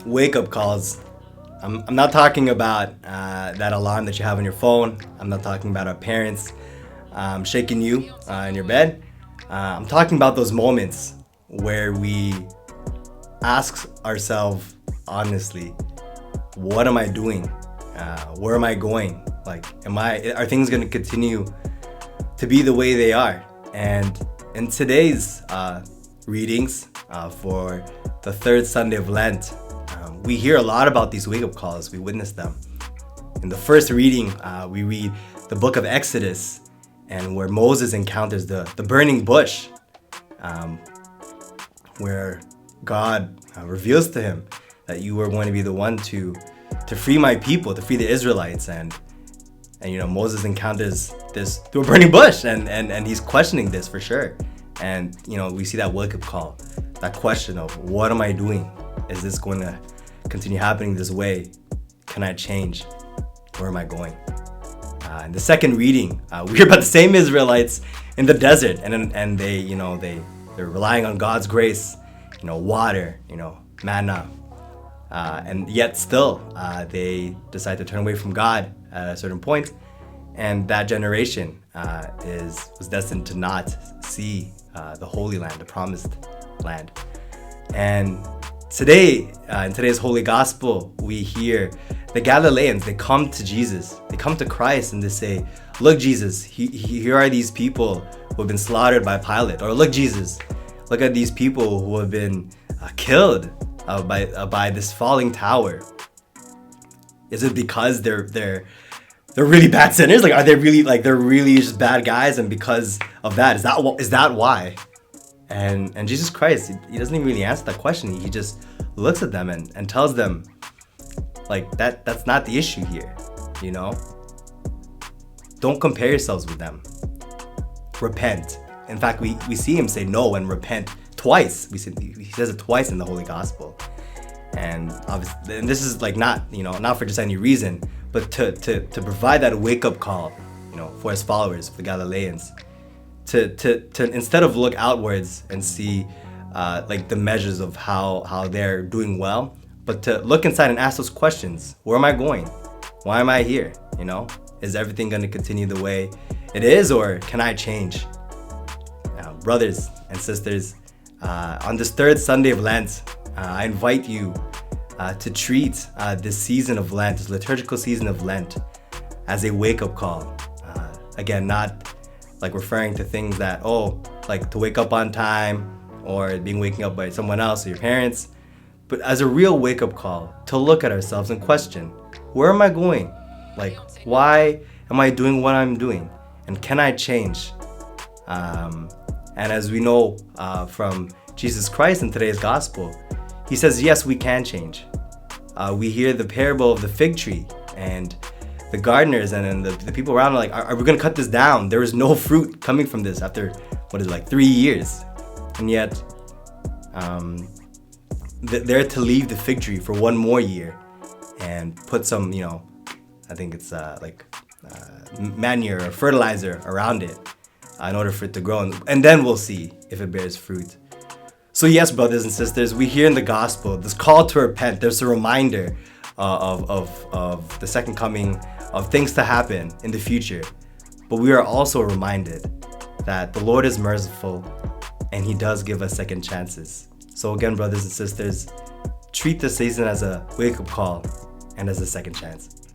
wake-up calls, I'm not talking about that alarm that you have on your phone. I'm not talking about our parents shaking you in your bed. I'm talking about those moments where we ask ourselves honestly, what am I doing? Where am I going? Like, are things going to continue to be the way they are? And in today's readings for the third Sunday of Lent, we hear a lot about these wake-up calls. We witness them. In the first reading, we read the book of Exodus, and where Moses encounters the burning bush, where God reveals to him that you are going to be the one to free my people, to free the Israelites. And Moses encounters this through a burning bush, and he's questioning this for sure. And we see that wake-up call, that question of, what am I doing? Is this going to continue happening this way? Can I change? Where am I going? In the second reading, we hear about the same Israelites in the desert, and they're relying on God's grace, water, manna, and yet still they decide to turn away from God at a certain point, and that generation was destined to not see the Holy Land, the Promised Land. And today, in today's Holy Gospel, we hear the Galileans, they come to Jesus, they come to Christ, and they say, look, Jesus, here are these people who have been slaughtered by Pilate. Or look, Jesus, look at these people who have been killed by this falling tower. Is it because they're really bad sinners? Like, are they really, like, they're really just bad guys, and because of that, is that why? And Jesus Christ, he doesn't even really answer that question. He just looks at them and tells them, like, that's not the issue here, Don't compare yourselves with them. Repent. In fact, we see him say no and repent twice. He says it twice in the Holy Gospel. And obviously, and this is like not for just any reason, but to provide that wake-up call, for his followers, for the Galileans, to instead of look outwards and see like the measures of how they're doing well, but to look inside and ask those questions. Where am I going? Why am I here? Is everything going to continue the way it is, or can I change? Now, brothers and sisters, on this third Sunday of Lent, I invite you to treat this season of Lent, this liturgical season of Lent, as a wake-up call. Again, not like referring to things that, like to wake up on time, or being waking up by someone else or your parents, but as a real wake-up call to look at ourselves and question, where am I going? Like, why am I doing what I'm doing? And can I change? And as we know from Jesus Christ in today's gospel, he says, yes, we can change. We hear the parable of the fig tree, and the gardeners and then the people around are like, are we going to cut this down? There is no fruit coming from this after, 3 years? And yet, they're to leave the fig tree for one more year and put some, I think it's manure or fertilizer around it in order for it to grow. And then we'll see if it bears fruit. So yes, brothers and sisters, we hear in the gospel this call to repent. There's a reminder of the second coming, of things to happen in the future. But we are also reminded that the Lord is merciful and he does give us second chances. So again, brothers and sisters, treat this season as a wake-up call and as a second chance.